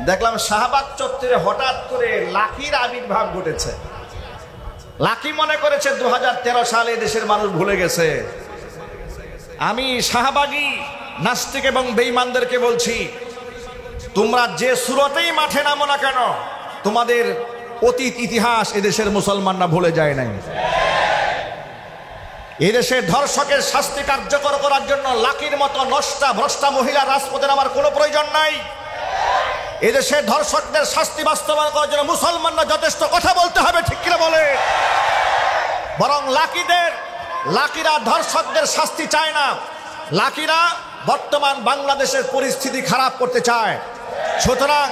দেখলাম শাহবাগ চত্বরে হঠাৎ করে লাকির আবির্ভাব ঘটেছে। লাকি মনে করেছে 2013 সালে দেশের মানুষ ভুলে গেছে। আমি শাহবাগী নাস্তিক এবং বেঈমানদেরকে বলছি, তোমরা যে সুরতেই মাঠে নামো না কেন, তোমাদের অতীত ইতিহাস এদেশের মুসলমানরা ভুলে যায় নাই। এদেশে ধর্ষকের শাস্তি কার্যকর করার জন্য লাকির মতো নষ্টা ভ্রষ্টা মহিলা রাজপথে নামার কোনো প্রয়োজন নাই। এদেশে ধর্ষকদের শাস্তি বাস্তবায়ন করার জন্য মুসলমানরা যথেষ্ট কথা বলতে হবে, ঠিক কিনা বলে? বরং লাকিরা ধর্ষকদের শাস্তি চায় না, লাকিরা বর্তমান বাংলাদেশের পরিস্থিতি খারাপ করতে চায়। সুতরাং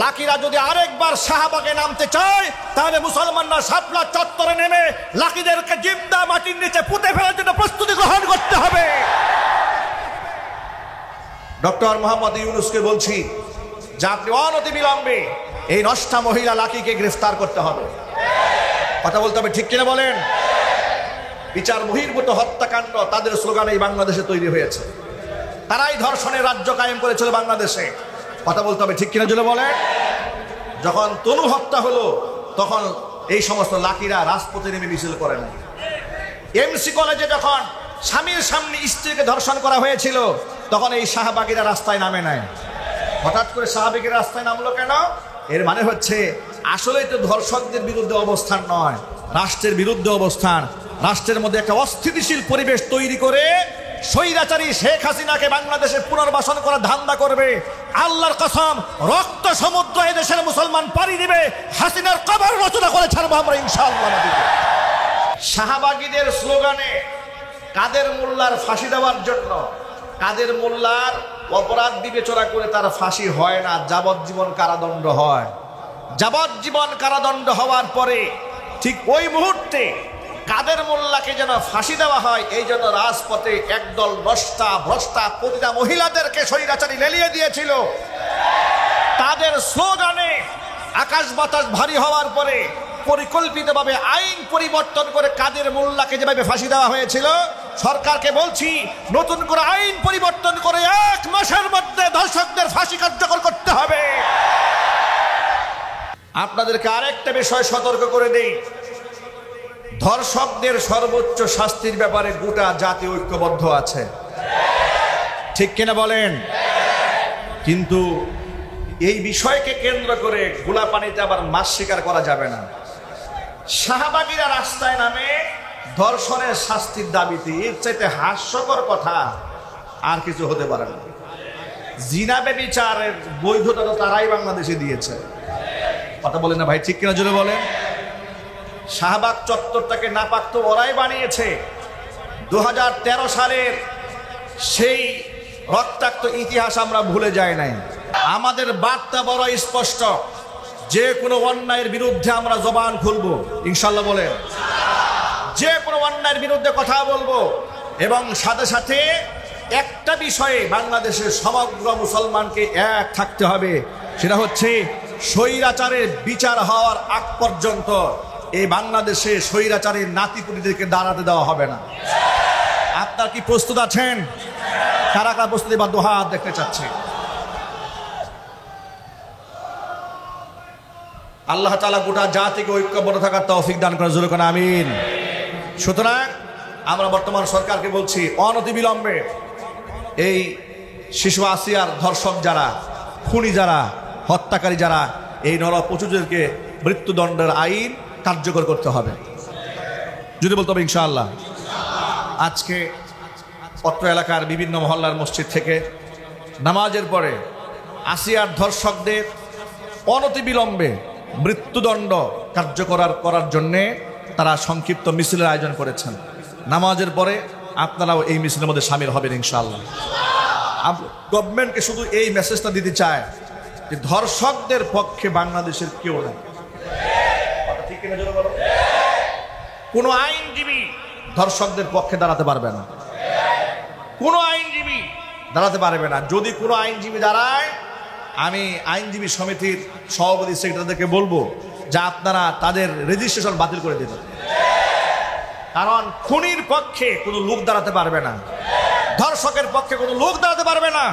লাকিরা যদি আরেকবার শাহবাগে নামতে চায়, তাহলে মুসলমানরা শাপলা চত্বরে নেমে লাকিদেরকে জিন্দা মাটির নিচে পুঁতে ফেলার জন্য প্রস্তুতি গ্রহণ করতে হবে। ডক্টর মোহাম্মদ ইউনূসকে বলছি যে আপনি অনতিবিলম্বে এই নষ্টা মহিলা লাকিকে গ্রেফতার করতে হবে। কথা বলতে হবে, ঠিক কিনা বলেন? বিচার বহির্ভূত হত্যাকাণ্ড তাদের স্লোগানে এই বাংলাদেশে তৈরি হয়েছে। তারাই ধর্ষণের রাজ্য কায়েম করেছিল বাংলাদেশে। কথা বলতে হবে, ঠিক কিনা জুড়ে বলেন? যখন তনু হত্যা হলো তখন এই সমস্ত লাকিরা রাজপথে নেমে মিছিল করে না। এমসি কলেজে যখন স্বামীর সামনে স্ত্রীকে ধর্ষণ করা হয়েছিল তখন এই শাহবাগীরা রাস্তায় নামে নাই। হঠাৎ করে শাহবাগীরা রাস্তায় নামলো কেন? এর মানে হচ্ছে আসলেই তো ধর্ষকদের বিরুদ্ধে অবস্থান নয়, রাষ্ট্রের বিরুদ্ধে অবস্থান। রাষ্ট্রের মধ্যে একটা অস্থিতিশীল পরিবেশ তৈরি করে স্বৈরাচারী শেখ হাসিনাকে বাংলাদেশে পুনর্বাসন করার ধান্দা করবে। আল্লাহর কসম, রক্ত সমুদ্র এদেশের মুসলমান পাড়ি দিবে। হাসিনার কবর রচনা করে ছাড়বো আমরা ইনশাআল্লাহ। শাহবাগীদের স্লোগানে কাদের মোল্লার ফাঁসি দেওয়ার জন্য, কাদের মোল্লার অপরাধ বিবেচনা করে তার ফাঁসি হয় না, যাবজ্জীবন কারাদণ্ড হয়। যাবজ্জীবন কারাদণ্ড হওয়ার পরে ঠিক ওই মুহূর্তে কাদের মোল্লাকে যেন ফাঁসি দেওয়া হয়, এই জন্য রাজপথে একদল নষ্টা ভ্রষ্টা পতিতা মহিলাদেরকে স্বৈরাচারী লেলিয়ে দিয়েছিল। তাদের স্লোগানে আকাশ বাতাস ভারী হওয়ার পরে পরিকল্পিতভাবে আইন পরিবর্তন করে কাদের মোল্লাকে যেভাবে ফাঁসি দেওয়া হয়েছিল, সরকারকে বলছি নতুন করে আইন পরিবর্তন করে 1 মাসের মধ্যে ধর্ষকদের ফাঁসি কার্যকর করতে হবে। আপনাদেরকে আরেকটা বিষয় সতর্ক করে দেই, ধর্ষকদের সর্বোচ্চ শাস্তির ব্যাপারে গোটা জাতি ঐক্যবদ্ধ আছে, ঠিক কিনা বলেন? কিন্তু এই বিষয়কে কেন্দ্র করে গোলা পানিতে আবার মাছ শিকার করা যাবে না। শাহবাগীরা রাস্তায় নামে ধর্ষণের শাস্তির দাবিতে, এর চাইতে হাস্যকর কথা আর কিছু হতে পারে না। জিনা ব্যভিচারের বৈধতা তো তারাই বাংলাদেশে দিয়েছে। কথা বলেন না ভাই, ঠিক কিনা জোরে বলেন? শাহবাগ চত্বরটাকে নাপাক তো ওরাই বানিয়েছে। 2013 সালের সেই রক্তাক্ত ইতিহাস আমরা ভুলে যাই নাই। আমাদের বার্তা বড় স্পষ্ট, যে কোনো অন্যায়ের বিরুদ্ধে আমরা জবান খুলবো ইনশাল্লাহ। বলেন, যে কোনো অন্যায়ের বিরুদ্ধে কথা বলবো। এবং সাথে সাথে একটা বিষয়ে বাংলাদেশের সমগ্র মুসলমানকে এক থাকতে হবে, সেটা হচ্ছে স্বৈরাচারের বিচার হওয়ার আগ পর্যন্ত এই বাংলাদেশে স্বৈরাচারের নাতিপুতিদেরকে দাঁড়াতে দেওয়া হবে না। আপনার কি প্রস্তুত আছেন? কারা কারা প্রস্তুতি বা দুহাত দেখতে চাচ্ছে? আল্লাহ তাআলা গোটা জাতিকে ঐক্যবদ্ধ থাকার তৌফিক দান করেন, জোরে কোন আমিন। সুতরাং আমরা বর্তমান সরকারকে বলছি, অনতিবিলম্বে এই শিশু আসিয়ার ধর্ষক যারা, খুনি যারা, হত্যাকারী যারা, এই নরপশুদেরকে মৃত্যুদণ্ডের আইন কার্যকর করতে হবে। যদি বলতে হবে ইনশাআল্লাহ। আজকে অত্র এলাকার বিভিন্ন মহল্লার মসজিদ থেকে নামাজের পরে আসিয়ার ধর্ষকদের অনতিবিলম্বে মৃত্যুদণ্ড কার্যকর করার জন্যে তারা সংক্ষিপ্ত মিছিলের আয়োজন করেছেন। নামাজের পরে আপনারাও এই মিছিলের মধ্যে সামিল হবেন ইনশাআল্লাহ। গভর্নমেন্টকে শুধু এই মেসেজটা দিতে চায় যে ধর্ষকদের পক্ষে বাংলাদেশের কেউ নেই। কোনো আইনজীবী ধর্ষকদের পক্ষে দাঁড়াতে পারবে না, কোনো আইনজীবী দাঁড়াতে পারবে না। যদি কোনো আইনজীবী দাঁড়ায়, আমি আইনজীবী সমিতির সভাপতি সেক্রেটারিদেরকে বলবো যে আপনারা তাদের রেজিস্ট্রেশন বাতিল করে দেবেন। কারণ খুনির পক্ষে কোনো লোক দাঁড়াতে পারবে না, ধর্ষকের পক্ষে কোনো লোক দাঁড়াতে পারবে না।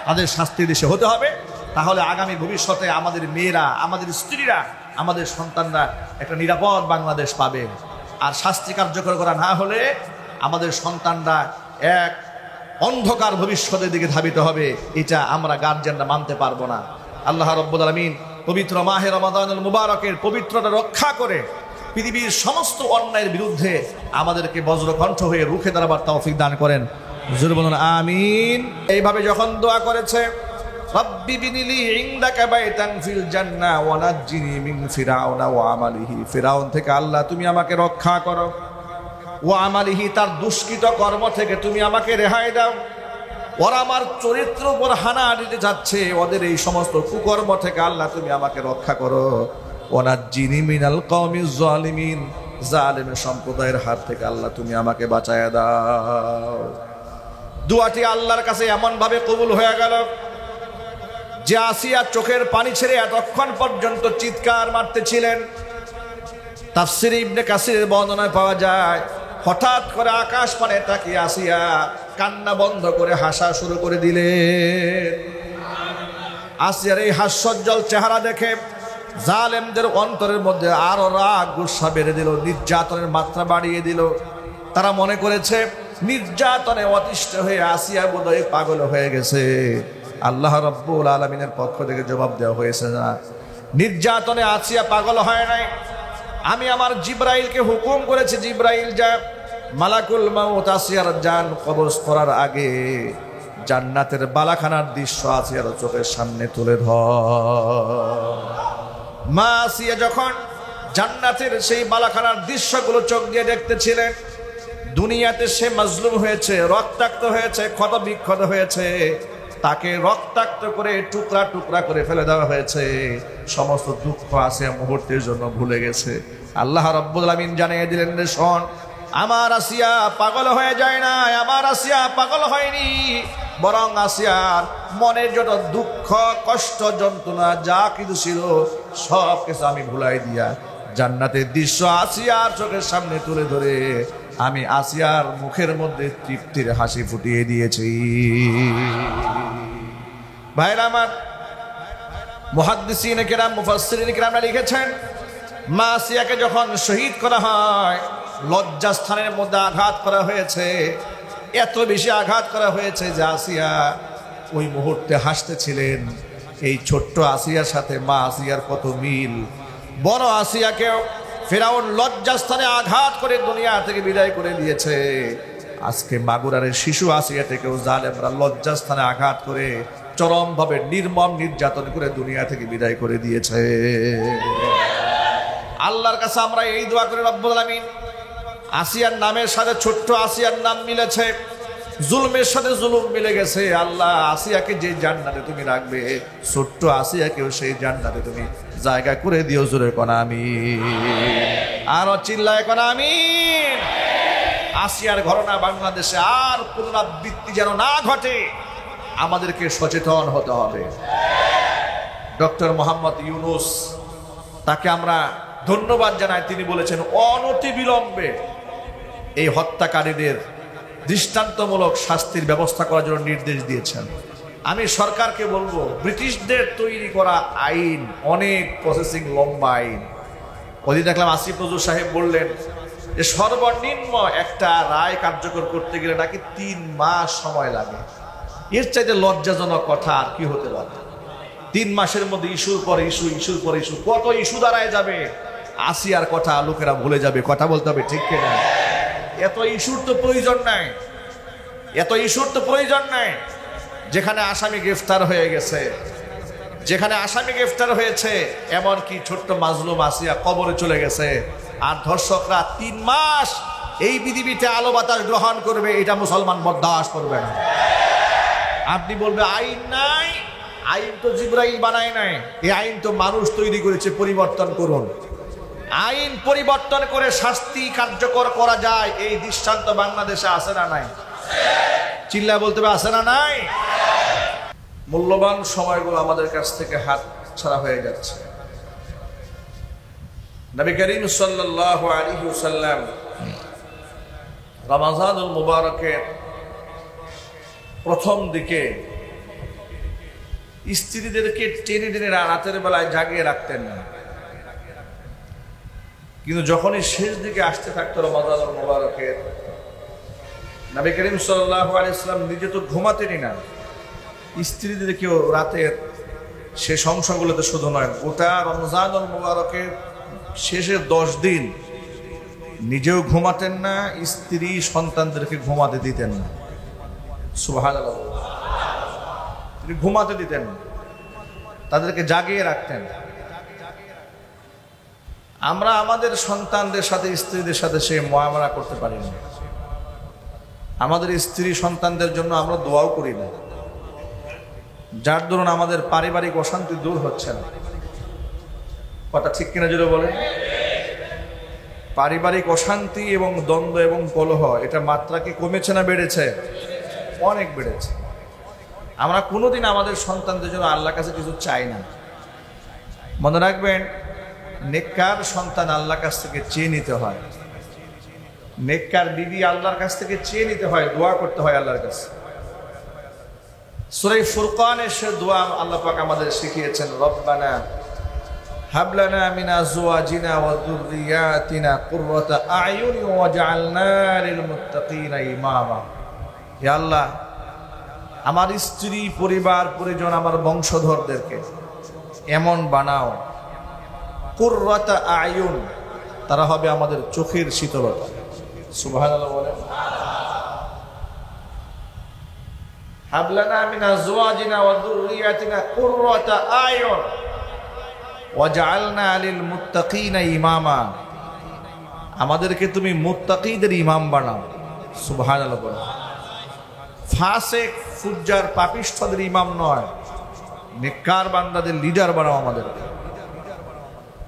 তাদের শাস্তি দেশে হতে হবে। তাহলে আগামী ভবিষ্যতে আমাদের মেয়েরা, আমাদের স্ত্রীরা, আমাদের সন্তানরা একটা নিরাপদ বাংলাদেশ পাবে। আর শাস্তি কার্যকর করা না হলে আমাদের সন্তানরা এক অন্ধকার ভবিষ্যতের দিকে ধাবিত হবে। এটা আমরা গার্জিয়ানরা মানতে পারবো না। আল্লাহ রাব্বুল আলামিন পবিত্র মাহে রমাদানুল মুবারকের পবিত্রতা রক্ষা করে পৃথিবীর সমস্ত অন্যায়ের বিরুদ্ধে আমাদেরকে বজ্রকণ্ঠ হয়ে রুখে দাঁড়াবার তৌফিক দান করেন। হুজুর বলুন আমিন। এইভাবে যখন দোয়া করেছে, রব্বি বিনিলি ইনদাকা বাইতান ফিল জান্নাহ ওয়া নাজ্জিনি মিন ফিরাউনা ওয়া আমালিহি, ফিরাউন থেকে আল্লাহ তুমি আমাকে রক্ষা করো, ওয়া আমালিহি তার দুষ্কৃত কর্ম থেকে তুমি আমাকে রেহাই দাও, ওরা আমার চরিত্র উপর হানা দিতে যাচ্ছে, ওদের এই সমস্ত কুকর্ম থেকে আল্লাহ তুমি আমাকে রক্ষা করো, ওয়া নাজ্জিনি মিনাল কওমিজ জালিমিন, জালেম সম্প্রদায়ের হাত থেকে আল্লাহ তুমি আমাকে বাঁচায়া দাও। দোয়াটি আল্লাহর কাছে এমন ভাবে কবুল হয়ে গেল যে আসিয়া চোখের পানি ছেড়ে এতক্ষণ পর্যন্ত চিৎকার মারতেছিলেন। তাফসীরে ইবনে কাসিরের বর্ণনায় পাওয়া যায়, হঠাৎ করে আকাশ পানে তাকিয়ে আসিয়া কান্না বন্ধ করে হাসা শুরু করে দিলেন। আসিয়ার এই হাস্যোজ্জ্বল চেহারা দেখে জালেমদের অন্তরের মধ্যে আরো রাগ গুসা বেড়ে দিল, নির্যাতনের মাত্রা বাড়িয়ে দিল। তারা মনে করেছে নির্যাতনে অতিষ্ঠ হয়ে আসিয়া বোধহয় পাগল হয়ে গেছে। আল্লাহ রাব্বুল আলামিনের পক্ষ থেকে জবাব দেওয়া হয়েছে, না, নির্যাতনে আসিয়া পাগল হয় নাই। আমি আমার জিব্রাইলকে হুকুম করেছি, জিব্রাইল যা মালাকুল মাউত আসিয়ার জান কবজ করার আগে জান্নাতের বালাখানার দৃশ্য আসিয়ার চোখের সামনে তুলে ধর। মা আসিয়া যখন জান্নাতের সেই বালাখানার দৃশ্যগুলো চোখ দিয়ে দেখতেছিলেন, দুনিয়াতে সে মাজলুম হয়েছে, রক্তাক্ত হয়েছে, ক্ষত বিক্ষত হয়েছে, তাকে রক্তাক্ত করে টুকরা টুকরা করে ফেলে দেওয়া হয়েছে। সমস্ত দুঃখ আসিয়া মুহূর্তের জন্য ভুলে গেছে। আল্লাহ রাব্বুল আলামিন জানিয়ে দিলেন, রে শোন, আমার আসিয়া পাগল হয়ে যায় না, আমার আসিয়া পাগল হয়নি, বরং আসিয়ার মনের যত দুঃখ কষ্ট যন্ত্রণা যা কিছু ছিল সব কিছু আমি ভুলাই দিয়া জান্নাতের দৃশ্য আসিয়ার চোখের সামনে তুলে ধরে আমি আসিয়ার মুখের মধ্যে তৃপ্তির হাসি ফুটিয়ে দিয়েছি। ভাইরা আমার, মুহাদ্দিসিনে কেরাম, মুফাসসিরিনে কেরামরা লিখেছেন, মা আসিয়াকে যখন শহীদ করা হয়, লজ্জাস্থানের মধ্যে আঘাত করা হয়েছে, এত বেশি আঘাত করা হয়েছে যে আসিয়া ওই মুহূর্তে হাসতেছিলেন। এই ছোট্ট আসিয়ার সাথে মা আসিয়ার কত মিল। বড় আসিয়াকেও ফিরাউন লজ্জাস্থানে আঘাত করে দুনিয়া থেকে বিদায় করে দিয়েছে। আজকে মাগুরারের শিশু আসিয়াটাকেও জালেমরা লজ্জাস্থানে আঘাত করে চরমভাবে নির্মম নির্যাতন করে দুনিয়া থেকে বিদায় করে দিয়েছে। আল্লাহর কাছে আমরা এই দোয়া করি, রব্বুল আলামিন আসিয়ার নামের সাথে ছোট্ট আসিয়ার নাম মিলেছে, জুলমের সাথে জুলুম মিলে গেছে। আল্লাহ আসিয়াকে যে জান্নাতে তুমি রাখবে, ছোট্ট আসিয়াকেও সেই জান্নাতে তুমি জায়গা করে দিও। জোরে কোন আমিন, আরো চিল্লায় কোন আমিন। আসিয়ার ঘটনা বাংলাদেশে আর পুনরাবৃত্তি যেন না ঘটে, আমাদেরকে সচেতন হতে হবে। ডক্টর মোহাম্মদ ইউনূস, তাকে আমরা ধন্যবাদ জানাই। তিনি বলেছেন অনতি বিলম্বে এই হত্যাকারীদের দৃষ্টান্তমূলক শাস্তির ব্যবস্থা করার জন্য নির্দেশ দিয়েছেন। আমি সরকারকে বলবো, ব্রিটিশদের তৈরি করা আইন অনেক প্রসেসিং, লম্বা আইন। ওদিন দেখলাম আসিফ নজরুল সাহেব বললেন যে সর্বনিম্ন একটা রায় কার্যকর করতে গেলে নাকি 3 মাস সময় লাগে। এর চাইতে লজ্জাজনক কথা আর কি হতে পারে? 3 মাসের মধ্যে ইস্যুর পর ইস্যু, ইস্যুর পর ইস্যু, কত ইস্যু দাঁড়ায় যাবে। আসিয়ার কথা লোকেরা ভুলে যাবে। কথা বলতে হবে, ঠিক কিনা? এত ইস্যুর তো প্রয়োজন নাই, এত ইস্যুর তো প্রয়োজন নাই। যেখানে আসামি গ্রেফতার হয়ে গেছে, যেখানে আসামি গ্রেফতার হয়েছে, এমনকি ছোট্ট মাজলুম আসিয়া কবরে চলে গেছে, আর ধর্ষকরা 3 মাস এই পৃথিবীতে আলো বাতাস গ্রহণ করবে, এটা মুসলমান বরদাস্ত করবে না। আপনি বলবে আইন নাই, আইন তো জিবরাইল বানায় নাই, এই আইন তো মানুষ তৈরি করেছে, পরিবর্তন করুন। আইন পরিবর্তন করে শাস্তি কার্যকর করা যায়, এই দৃষ্টান্ত বাংলাদেশে আছে না নাই? চিল্লা বলতে হবে, আছে না নাই? মূল্যবান সময়গুলো আমাদের কাছ থেকে হাত ছাড়া হয়ে যাচ্ছে। নবী করিম সাল্লাল্লাহু আলাইহি ওয়াসাল্লাম রমাজানুল মুবারকের প্রথম দিকে স্ত্রীদেরকে টেনে টেনে রাতের বেলায় জাগিয়ে রাখতেন না, কিন্তু যখনই শেষ দিকে আসতে থাকতো রমাদানুল মুবারকের, নবী করিম সাল্লাল্লাহু আলাইহি ওয়াসাল্লাম নিজে তো ঘুমাতেনই না, স্ত্রীদেরকেও রাতের শেষ অংশগুলোতে শুধু নয়, গোটা রমজানুল মুবারকের শেষের 10 দিন নিজেও ঘুমাতেন না, স্ত্রী সন্তানদেরকে ঘুমাতে দিতেন না। সুবহানাল্লাহ। তিনি ঘুমাতে দিতেন না, তাদেরকে জাগিয়ে রাখতেন। আমরা আমাদের সন্তানদের সাথে, স্ত্রীদের সাথে সে মুআমালা করতে পারি না। আমাদের স্ত্রী সন্তানদের জন্য আমরা দোয়াও করি না, যার দরুন আমাদের পারিবারিক অশান্তি দূর হচ্ছে না। কথা ঠিক কিনা জোরে বলেন? পারিবারিক অশান্তি এবং দ্বন্দ্ব এবং কলহ, এটা মাত্রা কি কমেছে না বেড়েছে? অনেক বেড়েছে। আমরা কোনোদিন আমাদের সন্তানদের জন্য আল্লাহর কাছে কিছু চাই না। মনে রাখবেন, নেককার সন্তান আল্লাহর কাছ থেকে চেয়ে নিতে হয়, নেককার বিবি আল্লাহর কাছ থেকে চেয়ে নিতে হয়, দোয়া করতে হয় আল্লাহর কাছে। সূরা ফুরকানে সে দোয়া আল্লাহ পাক আমাদের শিখিয়েছেন, রব্বানা হাব লানা মিন আজওয়াজিনা ওয়া যুররিয়াতিনা কুররাতা আ'য়ুনি ওয়াজআলনা লিল মুত্তাকিনা ইমামা। হে আল্লাহ, আমার স্ত্রী, পরিবার পরিজন, আমার বংশধরদেরকে এমন বানাও, কুররাতা আ'য়ুন, তারা হবে আমাদের চোখের শীতলতা। সুবহানাল্লাহ বলেন। হাব লানা মিন আজওয়াজিনা ওয়া যুররিয়াতিনা কুররাতা আ'য়ুন ওয়াজআলনা লিল মুত্তাকিনা ইমামা, আমাদেরকে তুমি মুত্তাকিদের ইমাম বানাও। সুবহানাল্লাহ বলেন। ফাসিক, ফুজ্জার, পাপিষ্ঠদের ইমাম নয়, নেককার বান্দাদের লিডার বানাও আমাদেরকে।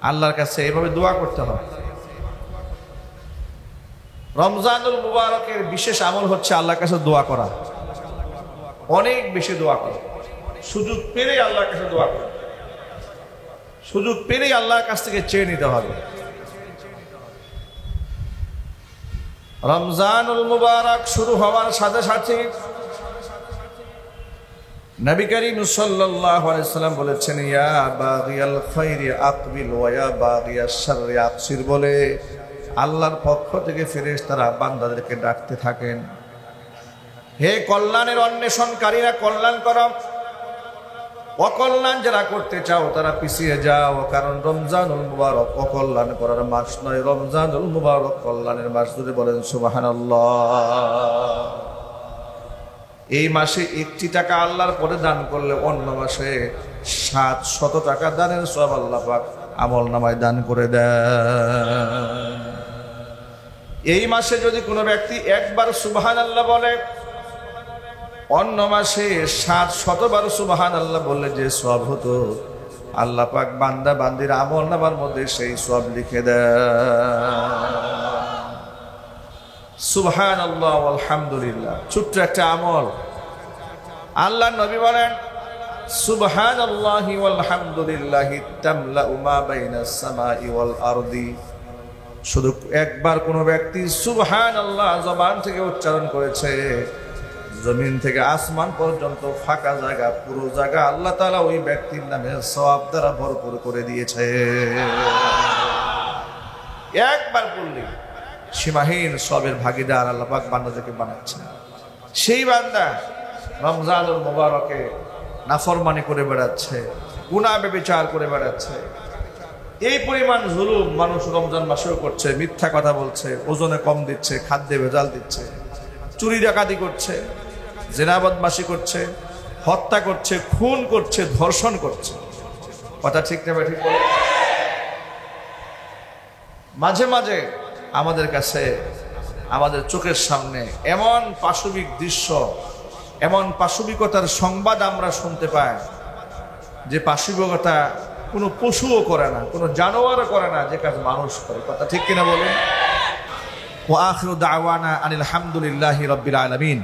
আল্লাহর কাছে এভাবে দোয়া করতে হয়। রমজানুল মুবারকের বিশেষ আমল হচ্ছে আল্লাহর কাছে দোয়া করা, অনেক বেশি দোয়া করা। সুযোগ পেলেই আল্লাহর কাছে দোয়া করা, সুযোগ পেলেই আল্লাহর কাছ থেকে চেয়ে নিতে হবে। রমজানুল মুবারক শুরু হওয়ার সাথে সাথে নবী করিম সাল্লাল্লাহু আলাইহি ওয়াসাল্লাম বলেছেন, ইয়া বাগিয়াল খাইরি আকবিল ওয়া ইয়া বাগিয়াশ শাররি আকসির, বলে আল্লাহর পক্ষ থেকে ফেরেশতারা বান্দাদেরকে ডাকতে থাকেন, হে কল্যাণের অন্বেষণকারীরা, কল্যাণ করো, অকল্যাণ যারা করতে চাও তারা পিছিয়ে যাও, কারণ রমজানুল মুবারক অকল্যাণ করার মাস নয়, রমজানুল মুবারক কল্যাণের মাস। যদি বলেন সুবহানাল্লাহ। এই মাসে 1টি টাকা আল্লাহর পরে দান করলে অন্য মাসে 700 টাকা দানের সওয়াব আল্লাহ পাক আমল নামায় দান করে দেন। এই মাসে যদি কোনো ব্যক্তি একবার সুবহানাল্লাহ বলে, অন্য মাসে 700 বার সুবহানাল্লাহ বললে যে সওয়াব হতো, আল্লাহ পাক বান্দা বান্দির আমল নামার মধ্যে সেই সওয়াব লিখে দেন। সুবহানাল্লাহ আলহামদুলিল্লাহ, ছোট্ট একটা আমল। আল্লাহ নবী বলেন, সুবহানাল্লাহি ওয়াল হামদুলিল্লাহি তামলাউ মা বাইনাস সামাই ওয়াল আরদি। শুধু একবার কোনো ব্যক্তি সুবহানাল্লাহ জবান থেকে উচ্চারণ করেছে, জমিন থেকে আসমান পর্যন্ত ফাঁকা জায়গা, পুরো জায়গা আল্লাহ তাআলা ওই ব্যক্তির নামে সওয়াব দ্বারা ভরপুর করে দিয়েছে। একবার বললে সীমাহীন সবের ভাগীদার আল্লাহ পাক বান্দাদেরকে বানাচ্ছেন। সেই বান্দা রমজানুল মুবারকে নাফরমানি করে বেড়াচ্ছে, গুনাহ ব্যভিচার করে বেড়াচ্ছে, এই পরিমাণ জুলুম মানুষ রমজান মাসেও করছে, মিথ্যা কথা বলছে, ওজনে কম দিচ্ছে, খাদ্যে ভেজাল দিচ্ছে, চুরি ডাকাতি করছে, জিনা বদমাশি করছে, হত্যা করছে, খুন করছে, ধর্ষণ করছে। কথা ঠিক না ঠিক? মাঝে মাঝে আমাদের কাছে, আমাদের চোখের সামনে এমন পাশবিক দৃশ্য, এমন পাশবিকতার সংবাদ আমরা শুনতে পাই, যে পাশবিকতা কোনো পশুও করে না, কোনো জানোয়ারও করে না, যে কাজ মানুষ করে। কথা ঠিক কিনা বলুন? ওয়া আখিরু দাওয়ানা আনিল হামদুলিল্লাহি রাব্বিল আলামিন।